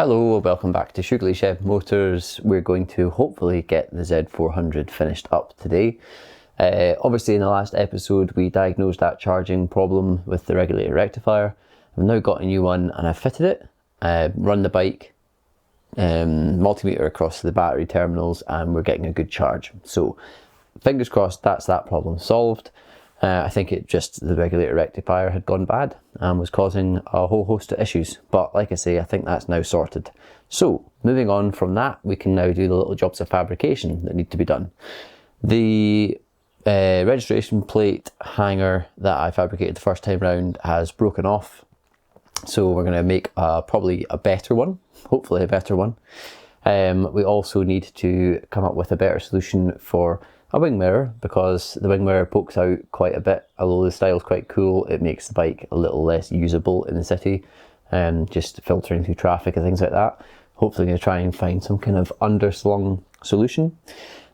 Hello, welcome back to Shoogly Shed Motors. We're going to hopefully get the Z400 finished up today. Obviously in the last episode we diagnosed that charging problem with the regulator rectifier. I've now got a new one and I've fitted it, run the bike, multimeter across the battery terminals, and we're getting a good charge. So fingers crossed that's that problem solved. I think the regulator rectifier had gone bad and was causing a whole host of issues. But like I say, I think that's now sorted. So moving on from that, we can now do the little jobs of fabrication that need to be done. The registration plate hanger that I fabricated the first time round has broken off. So we're going to make probably a better one, hopefully a better one. We also need to come up with a better solution for a wing mirror, because the wing mirror pokes out quite a bit. Although the style's quite cool, it makes the bike a little less usable in the city, just filtering through traffic and things like that. Hopefully going to try and find some kind of underslung solution.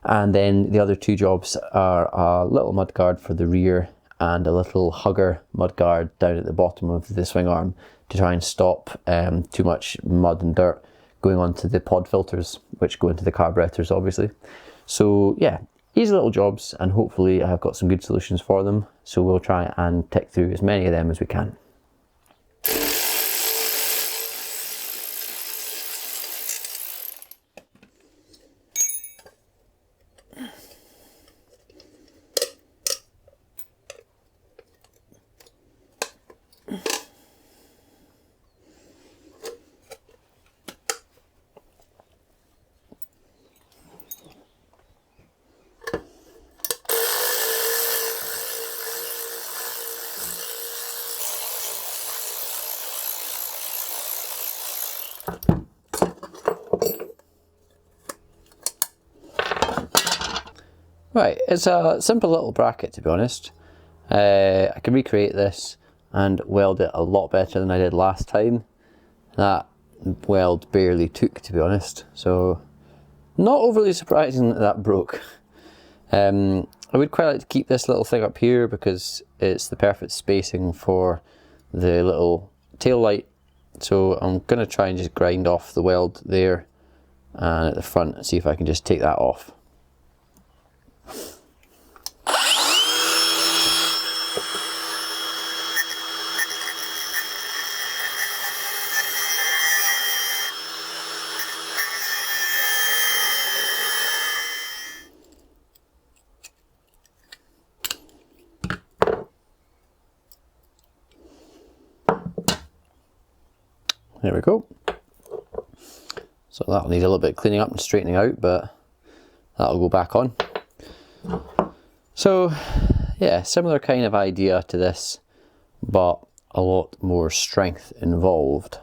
And then the other two jobs are a little mudguard for the rear and a little hugger mudguard down at the bottom of the swing arm to try and stop too much mud and dirt going onto the pod filters, which go into the carburetors obviously. So yeah, easy little jobs, and hopefully I've got some good solutions for them. So we'll try and tick through as many of them as we can. Right, it's a simple little bracket, to be honest. I can recreate this and weld it a lot better than I did last time. That weld barely took, to be honest, so not overly surprising that that broke. I would quite like to keep this little thing up here because it's the perfect spacing for the little tail light. So I'm going to try and just grind off the weld there and at the front and see if I can just take that off. There we go. So that'll need a little bit of cleaning up and straightening out, but that'll go back on. So yeah, similar kind of idea to this, but a lot more strength involved.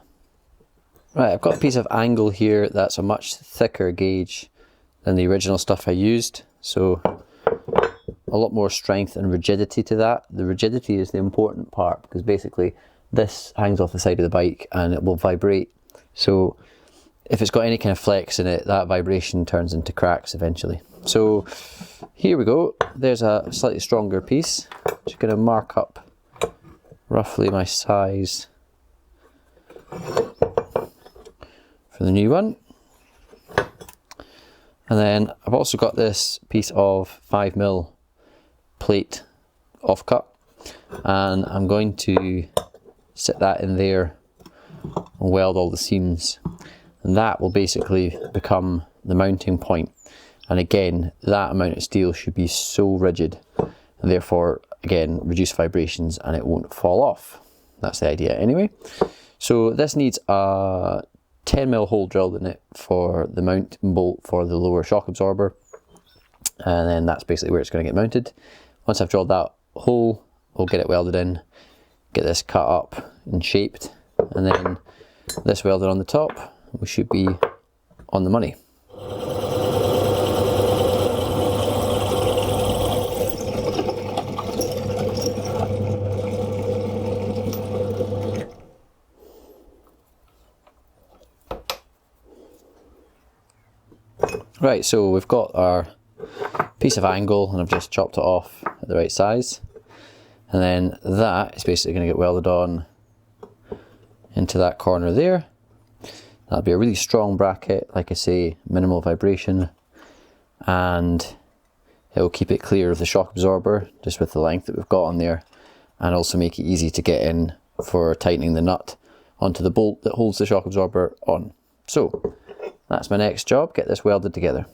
Right, I've got a piece of angle here that's a much thicker gauge than the original stuff I used, so a lot more strength and rigidity to that. The rigidity is the important part, because basically this hangs off the side of the bike and it will vibrate. So if it's got any kind of flex in it, that vibration turns into cracks eventually. So here we go. There's a slightly stronger piece. Just going to mark up roughly my size for the new one. And then I've also got this piece of 5mm plate offcut, and I'm going to sit that in there and weld all the seams, and that will basically become the mounting point. And again, that amount of steel should be so rigid, and therefore again reduce vibrations and it won't fall off. That's the idea anyway. So this needs a 10mm hole drilled in it for the mounting bolt for the lower shock absorber, and then that's basically where it's going to get mounted. Once I've drilled that hole, we'll get it welded in, get this cut up and shaped, and then this welded on the top. We should be on the money. Right, so we've got our piece of angle and I've just chopped it off at the right size. And then that is basically going to get welded on into that corner there. That'll be a really strong bracket, like I say, minimal vibration, and it'll keep it clear of the shock absorber just with the length that we've got on there, and also make it easy to get in for tightening the nut onto the bolt that holds the shock absorber on. So that's my next job, get this welded together.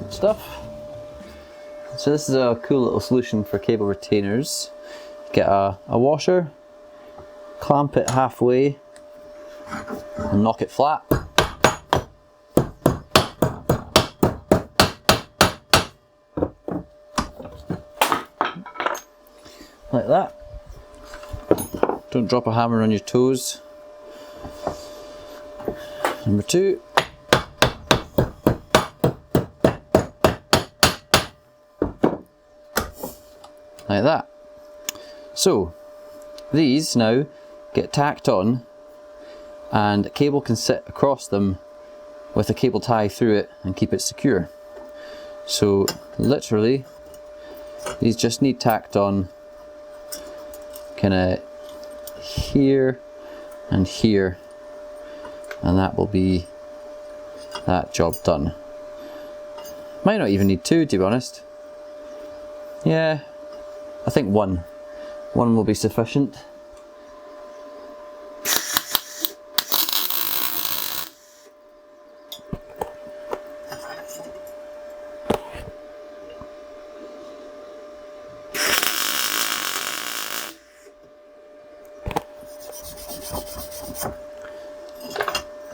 Stuff. So this is a cool little solution for cable retainers. Get a washer, clamp it halfway and knock it flat. Like that. Don't drop a hammer on your toes. Number 2. Like that. So these now get tacked on, and a cable can sit across them with a cable tie through it and keep it secure. So literally these just need tacked on kind of here and here, and that will be that job done. Might not even need 2, to be honest. Yeah, I think one will be sufficient.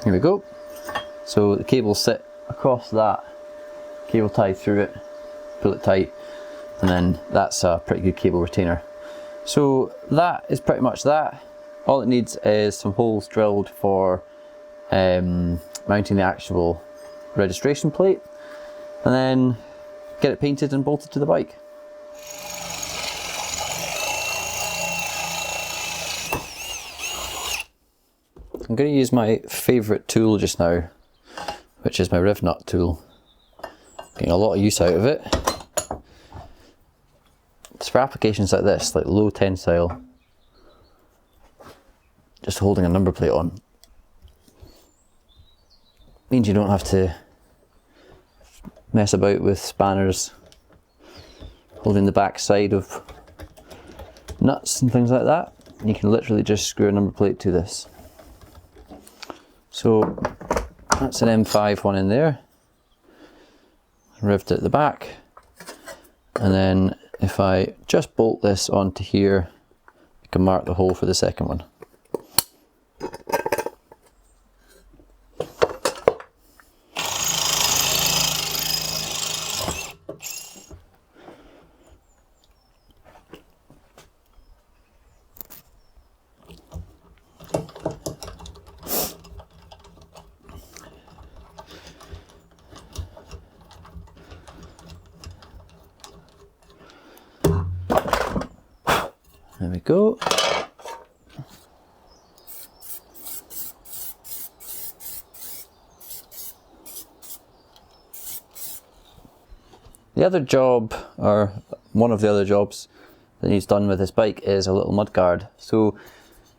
Here we go. So the cable sit across that, cable tied through it, pull it tight, and then that's a pretty good cable retainer. So that is pretty much that. All it needs is some holes drilled for mounting the actual registration plate, and then get it painted and bolted to the bike. I'm going to use my favourite tool just now, which is my riv nut tool. Getting a lot of use out of it. It's for applications like this, like low tensile, just holding a number plate on. Means you don't have to mess about with spanners holding the back side of nuts and things like that. You can literally just screw a number plate to this. So that's an M5 one in there, rived at the back, and then if I just bolt this onto here, I can mark the hole for the second one. There we go. The other job, or one of the other jobs that needs done with this bike, is a little mudguard. So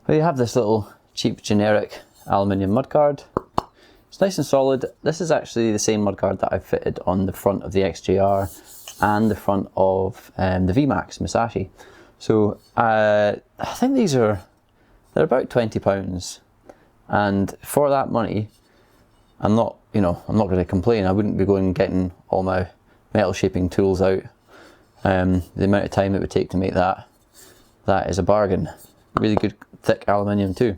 we have this little cheap generic aluminium mudguard. It's nice and solid. This is actually the same mudguard that I fitted on the front of the XJR and the front of the VMAX Musashi. So I think they're about £20, and for that money, I'm not going to complain. I wouldn't be going and getting all my metal shaping tools out. The amount of time it would take to make that is a bargain. Really good thick aluminium too.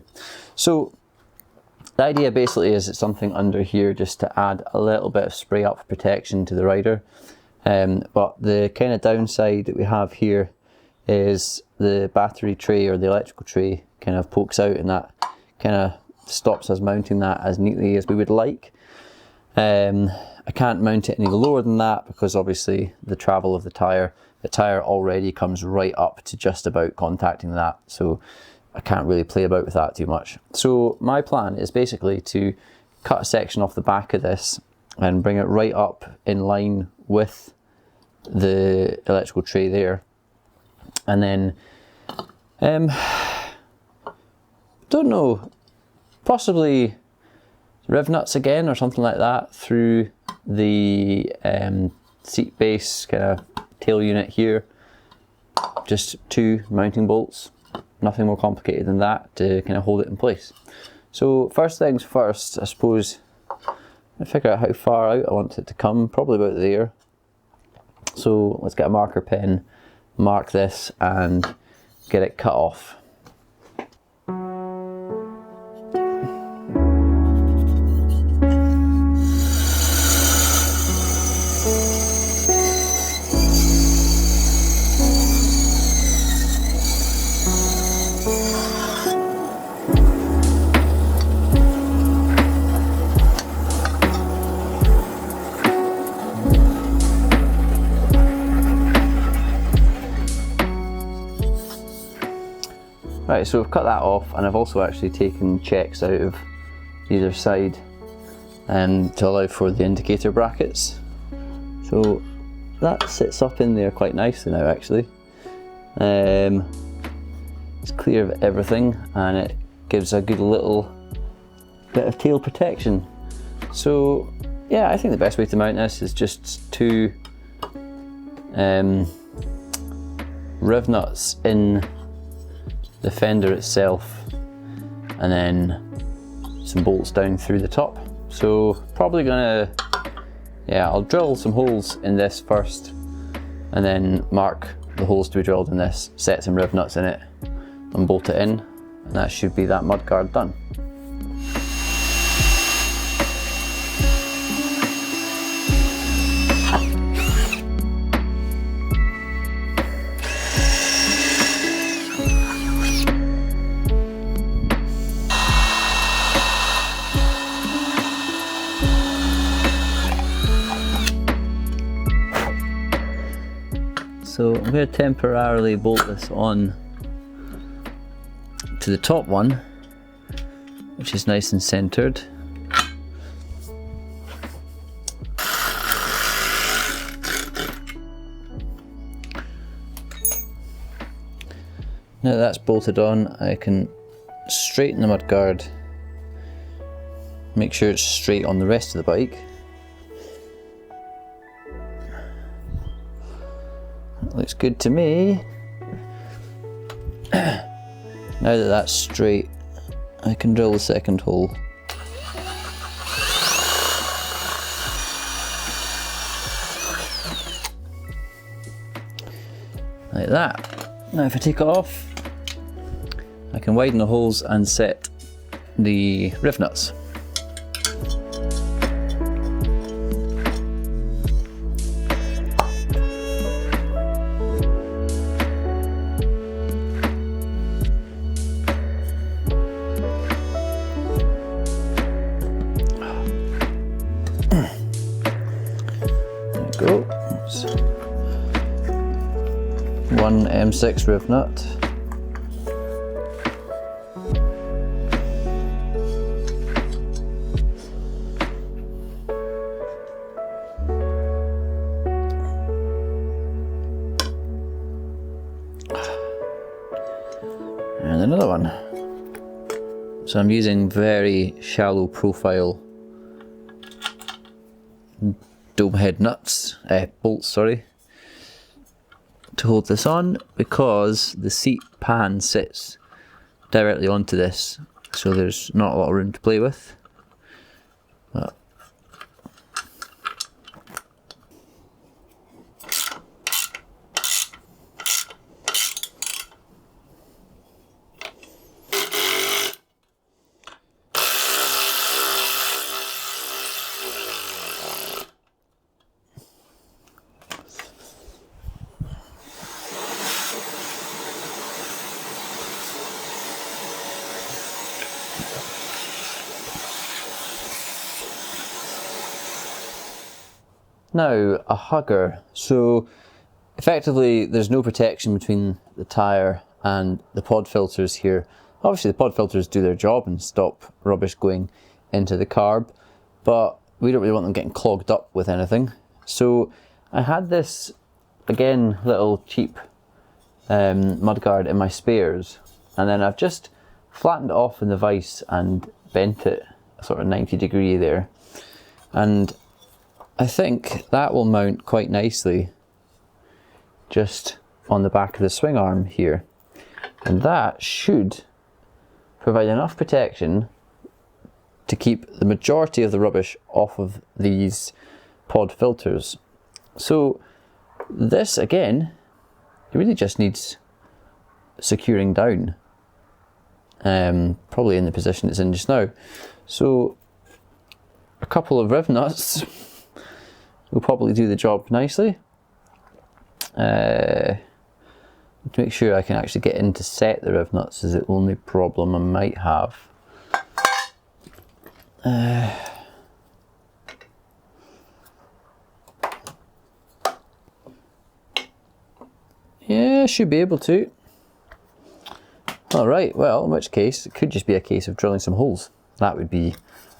So the idea basically is it's something under here just to add a little bit of spray up protection to the rider. But the kind of downside that we have here is the battery tray or the electrical tray kind of pokes out, and that kind of stops us mounting that as neatly as we would like. I can't mount it any lower than that because obviously the travel of the tire already comes right up to just about contacting that, so I can't really play about with that too much. So my plan is basically to cut a section off the back of this and bring it right up in line with the electrical tray there, and then don't know, possibly riv nuts again or something like that through the seat base kind of tail unit here. Just 2 mounting bolts, nothing more complicated than that to kind of hold it in place. So first things first, I suppose I figure out how far out I want it to come, probably about there. So let's get a marker pen, mark this and get it cut off. Right, so we've cut that off, and I've also actually taken checks out of either side to allow for the indicator brackets. So that sits up in there quite nicely now actually. It's clear of everything and it gives a good little bit of tail protection. So yeah, I think the best way to mount this is just 2 riv nuts in the fender itself, and then some bolts down through the top. So probably gonna, yeah, I'll drill some holes in this first and then mark the holes to be drilled in this, set some riv nuts in it and bolt it in, and that should be that mudguard done. So I'm going to temporarily bolt this on to the top one, which is nice and centered. Now that that's bolted on, I can straighten the mudguard, make sure it's straight on the rest of the bike. Looks good to me. Now that that's straight, I can drill the second hole. Like that. Now if I take it off, I can widen the holes and set the riv nuts. Go. Oops. 1 M6 riv nut. And another one. So I'm using very shallow profile dome head nuts, bolts, sorry, to hold this on, because the seat pan sits directly onto this, so there's not a lot of room to play with. But now, a hugger. So effectively there's no protection between the tyre and the pod filters here. Obviously the pod filters do their job and stop rubbish going into the carb, but we don't really want them getting clogged up with anything. So I had this, again, little cheap mudguard in my spares, and then I've just flattened it off in the vise and bent it sort of 90 degree there, and I think that will mount quite nicely just on the back of the swing arm here, and that should provide enough protection to keep the majority of the rubbish off of these pod filters. So this, again, it really just needs securing down, probably in the position it's in just now. So a couple of rev nuts will probably do the job nicely. To make sure I can actually get in to set the rev nuts is the only problem I might have. Yeah, should be able to. Alright, well, in which case it could just be a case of drilling some holes. That would be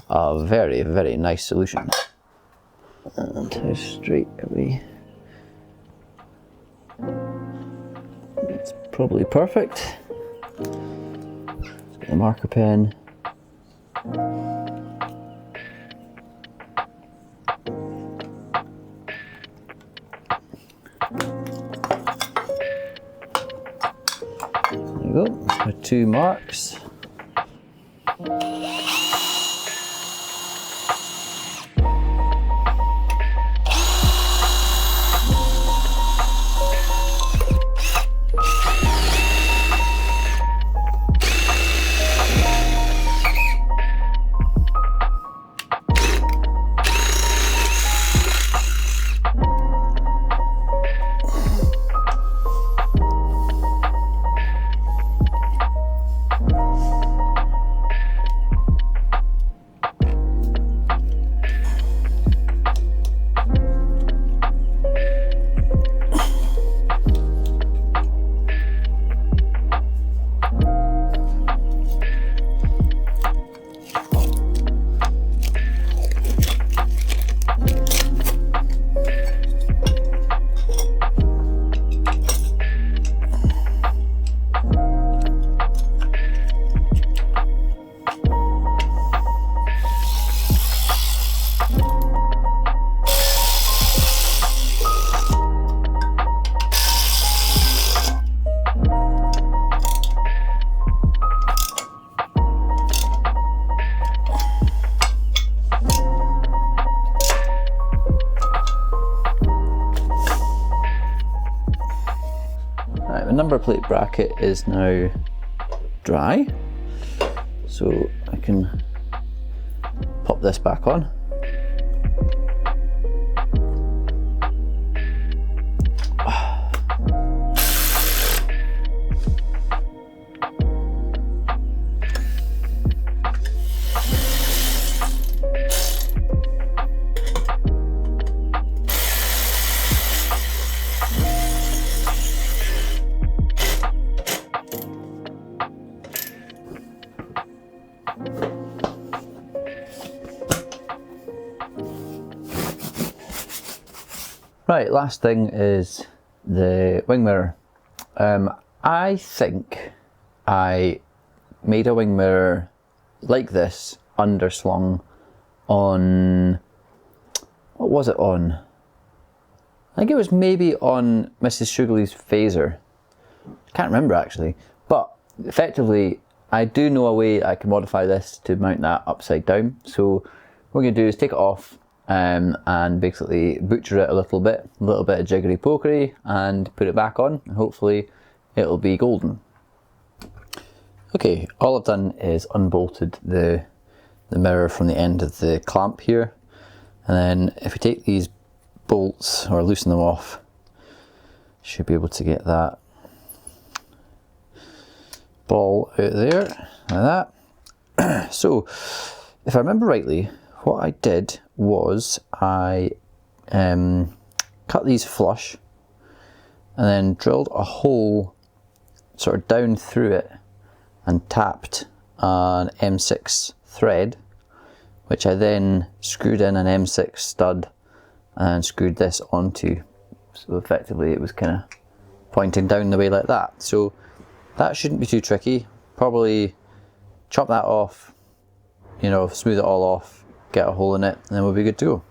a very, very nice solution. And how straight are we? It's probably perfect. Let's get the marker pen. There you go, our 2 marks. The number plate bracket is now dry, so I can pop this back on. Right, last thing is the wing mirror. I think I made a wing mirror like this underslung on what was it on? I think it was maybe on Mrs. Shoogly's phaser. Can't remember actually, but effectively I do know a way I can modify this to mount that upside down. So what we're going to do is take it off and basically butcher it a little bit of jiggery pokery, and put it back on, and hopefully it'll be golden. Okay, all I've done is unbolted the mirror from the end of the clamp here, and then if we take these bolts or loosen them off, should be able to get that ball out there like that. So if I remember rightly, what I did was I cut these flush and then drilled a hole sort of down through it and tapped an M6 thread, which I then screwed in an M6 stud and screwed this onto. So effectively it was kind of pointing down the way like that. So that shouldn't be too tricky. Probably chop that off, you know, smooth it all off, get a hole in it, and then we'll be good to go.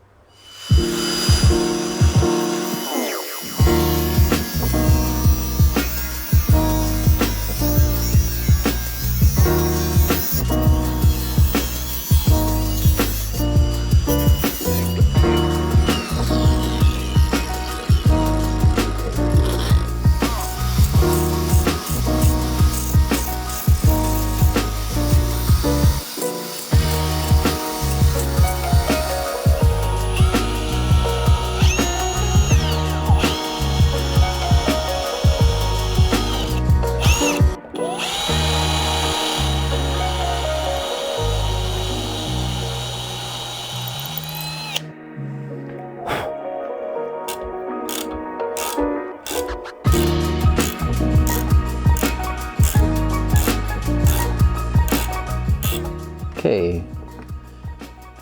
Okay,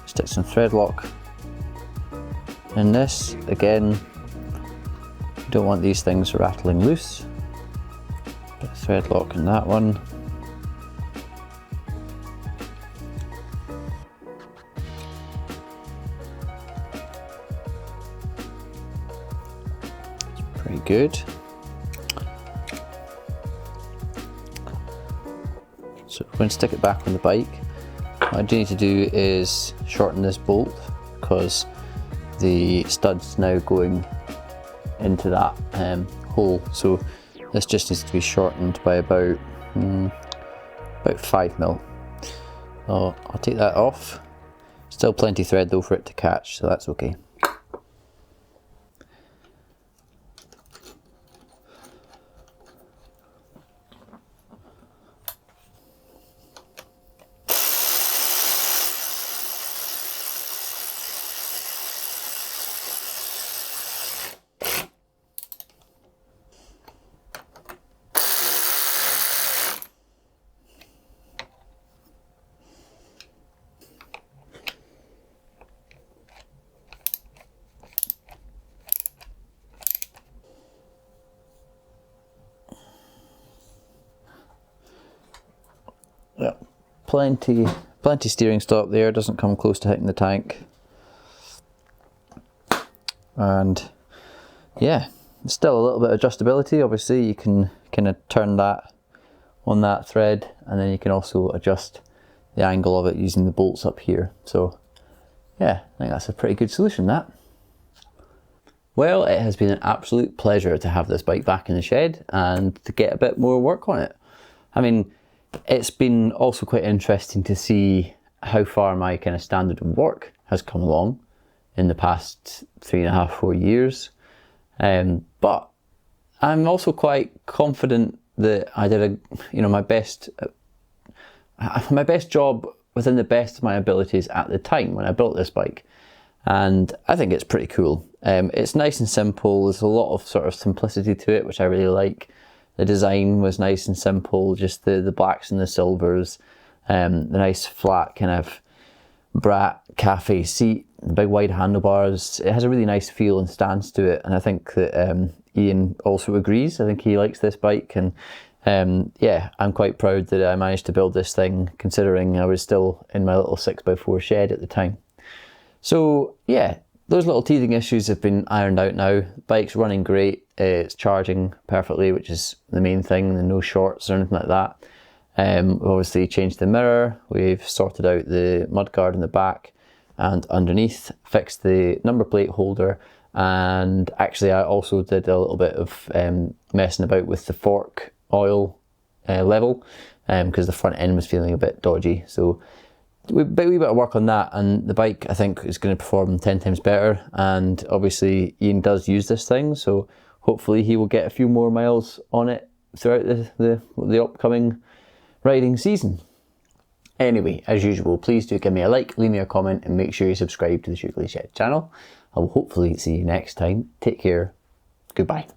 stick some thread lock in this. Again, don't want these things rattling loose. Bit of thread lock in that one. It's pretty good. So we're going to stick it back on the bike. What I do need to do is shorten this bolt because the stud's now going into that hole. So this just needs to be shortened by about 5mm. So I'll take that off. Still plenty thread though for it to catch, so that's okay. Yeah, plenty steering stop there, doesn't come close to hitting the tank. And yeah, still a little bit of adjustability. Obviously you can kind of turn that on that thread, and then you can also adjust the angle of it using the bolts up here. So yeah, I think that's a pretty good solution, that. Well, it has been an absolute pleasure to have this bike back in the shed and to get a bit more work on it. I mean, it's been also quite interesting to see how far my kind of standard of work has come along in the past 3.5, 4 years. But I'm also quite confident that I did my best job within the best of my abilities at the time when I built this bike. And I think it's pretty cool. It's nice and simple. There's a lot of sort of simplicity to it, which I really like. The design was nice and simple, just the blacks and the silvers, the nice flat kind of Brat cafe seat, the big wide handlebars. It has a really nice feel and stance to it, and I think that Ian also agrees. I think he likes this bike, and yeah, I'm quite proud that I managed to build this thing, considering I was still in my little 6x4 shed at the time. So yeah, those little teething issues have been ironed out now. The bike's running great, it's charging perfectly, which is the main thing, and no shorts or anything like that. We've obviously changed the mirror, we've sorted out the mudguard in the back and underneath, fixed the number plate holder, and actually I also did a little bit of messing about with the fork oil level, because the front end was feeling a bit dodgy. So we bit of work on that, and the bike I think is going to perform 10 times better. And obviously Ian does use this thing, so hopefully he will get a few more miles on it throughout the upcoming riding season. Anyway, as usual, please do give me a like, leave me a comment, and make sure you subscribe to the Shoogly Shed channel. I will hopefully see you next time. Take care. Goodbye.